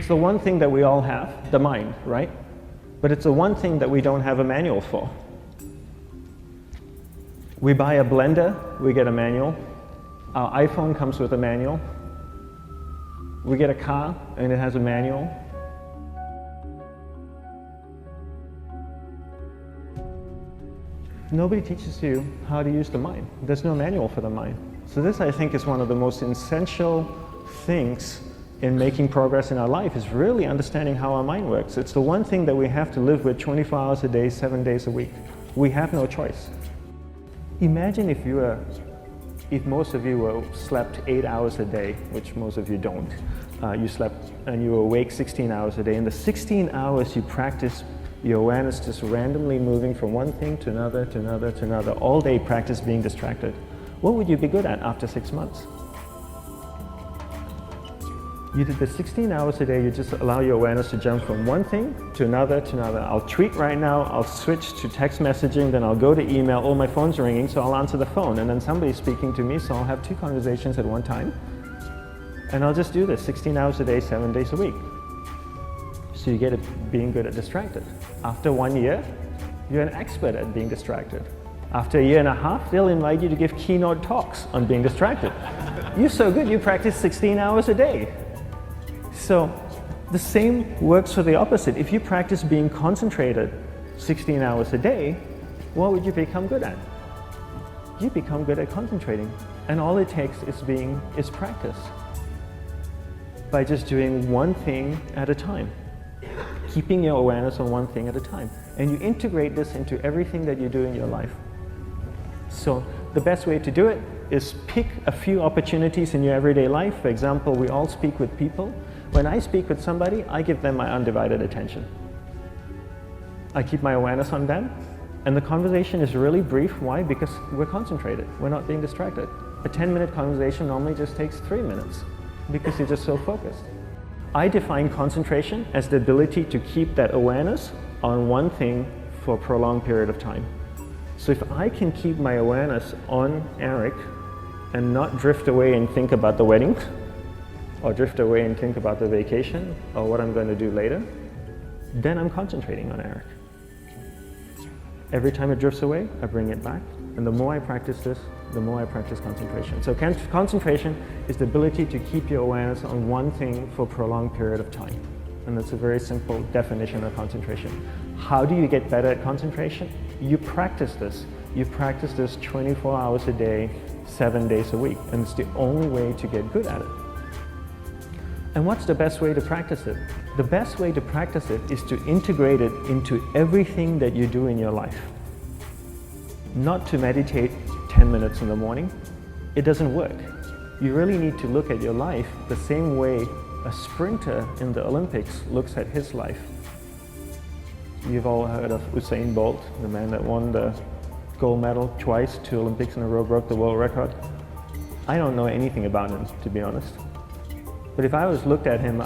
the one thing that we all have, the mind, right? But it's the one thing that we don't have a manual for. We buy a blender, we get a manual. Our iPhone comes with a manual. We get a car and it has a manual. Nobody teaches you how to use the mind. There's no manual for the mind. So this, I think, is one of the most essential things in making progress in our life, is really understanding how our mind works. It's the one thing that we have to live with 24 hours a day, 7 days a week. We have no choice. Imagine if most of you slept 8 hours a day, which most of you don't. You slept and you were awake 16 hours a day. In the 16 hours you practice your awareness just randomly moving from one thing to another, to another, to another. All day practice being distracted. What would you be good at after 6 months? You did the 16 hours a day, you just allow your awareness to jump from one thing to another, to another. I'll tweet right now, I'll switch to text messaging, then I'll go to email. Oh, my phone's ringing, so I'll answer the phone. And then somebody's speaking to me, so I'll have 2 conversations at one time. And I'll just do this 16 hours a day, 7 days a week. So you get it being good at distracted. After 1 year, you're an expert at being distracted. After a year and a half, they'll invite you to give keynote talks on being distracted. You're so good, you practice 16 hours a day. So the same works for the opposite. If you practice being concentrated 16 hours a day, what would you become good at? You become good at concentrating. And all it takes is practice. By just doing one thing at a time. Keeping your awareness on one thing at a time. And you integrate this into everything that you do in your life. So the best way to do it is pick a few opportunities in your everyday life. For example, we all speak with people. When I speak with somebody, I give them my undivided attention. I keep my awareness on them, and the conversation is really brief. Why? Because we're concentrated. We're not being distracted. A 10-minute conversation normally just takes 3 minutes because you're just so focused. I define concentration as the ability to keep that awareness on one thing for a prolonged period of time. So if I can keep my awareness on Eric and not drift away and think about the wedding, or drift away and think about the vacation, or what I'm going to do later, then I'm concentrating on Eric. Every time it drifts away, I bring it back. And the more I practice this, the more I practice concentration. So concentration is the ability to keep your awareness on one thing for a prolonged period of time. And that's a very simple definition of concentration. How do you get better at concentration? You practice this. You practice this 24 hours a day, 7 days a week. And it's the only way to get good at it. And what's the best way to practice it? The best way to practice it is to integrate it into everything that you do in your life. Not to meditate 10 minutes in the morning. It doesn't work. You really need to look at your life the same way a sprinter in the Olympics looks at his life. You've all heard of Usain Bolt, the man that won the gold medal twice, 2 Olympics in a row, broke the world record. I don't know anything about him, to be honest. But if I was looked at him,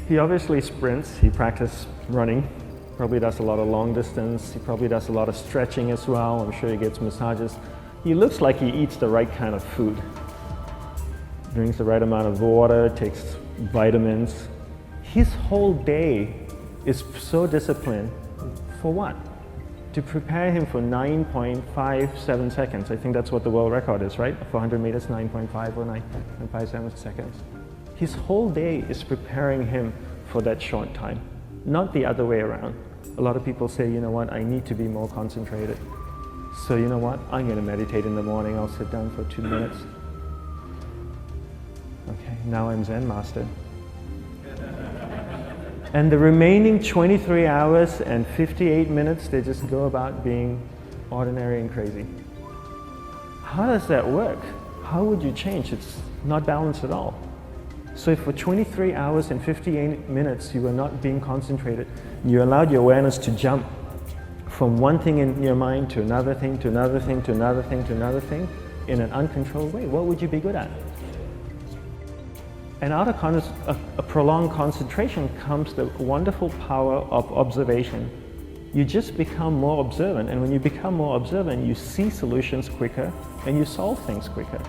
he obviously sprints, he practices running, probably does a lot of long distance, he probably does a lot of stretching as well, I'm sure he gets massages. He looks like he eats the right kind of food. Drinks the right amount of water, takes vitamins. His whole day is so disciplined. For what? To prepare him for 9.57 seconds. I think that's what the world record is, right? For 100 meters, 9.5 or 9.57 seconds. His whole day is preparing him for that short time, not the other way around. A lot of people say, you know what, I need to be more concentrated. So you know what, I'm going to meditate in the morning, I'll sit down for 2 minutes. Okay, now I'm Zen master. And the remaining 23 hours and 58 minutes, they just go about being ordinary and crazy. How does that work? How would you change? It's not balanced at all. So if for 23 hours and 58 minutes you were not being concentrated, you allowed your awareness to jump from one thing in your mind to another thing, to another thing, to another thing, to another thing, in an uncontrolled way, what would you be good at? And out of a prolonged concentration comes the wonderful power of observation. You just become more observant, and when you become more observant, you see solutions quicker and you solve things quicker.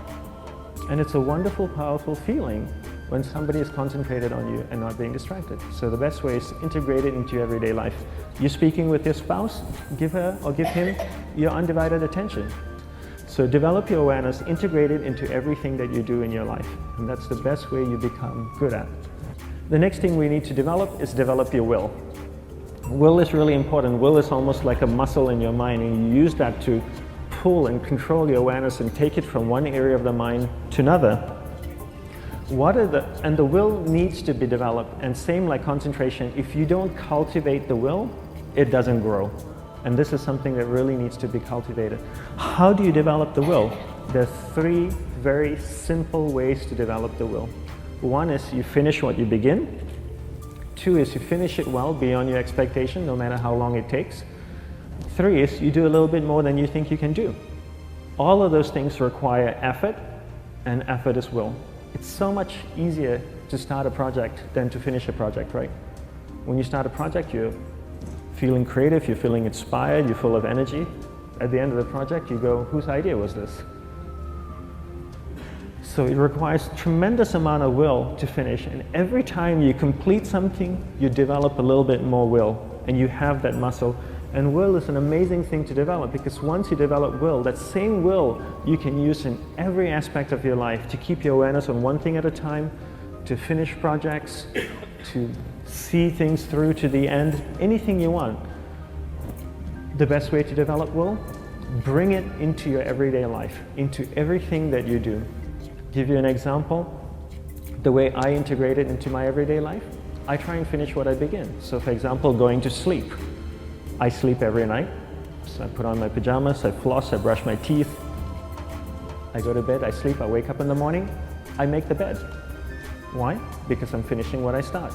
And it's a wonderful, powerful feeling when somebody is concentrated on you and not being distracted. So the best way is to integrate it into your everyday life. You're speaking with your spouse, give her or give him your undivided attention. So develop your awareness, integrate it into everything that you do in your life. And that's the best way you become good at. The next thing we need to develop is develop your will. Will is really important. Will is almost like a muscle in your mind, and you use that to pull and control your awareness and take it from one area of the mind to another. And the will needs to be developed, and same like concentration, if you don't cultivate the will, it doesn't grow. And this is something that really needs to be cultivated. How do you develop the will? There are 3 very simple ways to develop the will. 1 is you finish what you begin. 2 is you finish it well beyond your expectation, no matter how long it takes. 3 is you do a little bit more than you think you can do. All of those things require effort, and effort is will. It's so much easier to start a project than to finish a project, right? When you start a project, you're feeling creative, you're feeling inspired, you're full of energy. At the end of the project, you go, whose idea was this? So it requires tremendous amount of will to finish, and every time you complete something, you develop a little bit more will, and you have that muscle. And will is an amazing thing to develop, because once you develop will, that same will you can use in every aspect of your life to keep your awareness on one thing at a time, to finish projects, to see things through to the end, anything you want. The best way to develop will? Bring it into your everyday life, into everything that you do. Give you an example, the way I integrate it into my everyday life, I try and finish what I begin. So for example, going to sleep. I sleep every night, so I put on my pajamas, I floss, I brush my teeth, I go to bed, I sleep, I wake up in the morning, I make the bed. Why? Because I'm finishing what I start.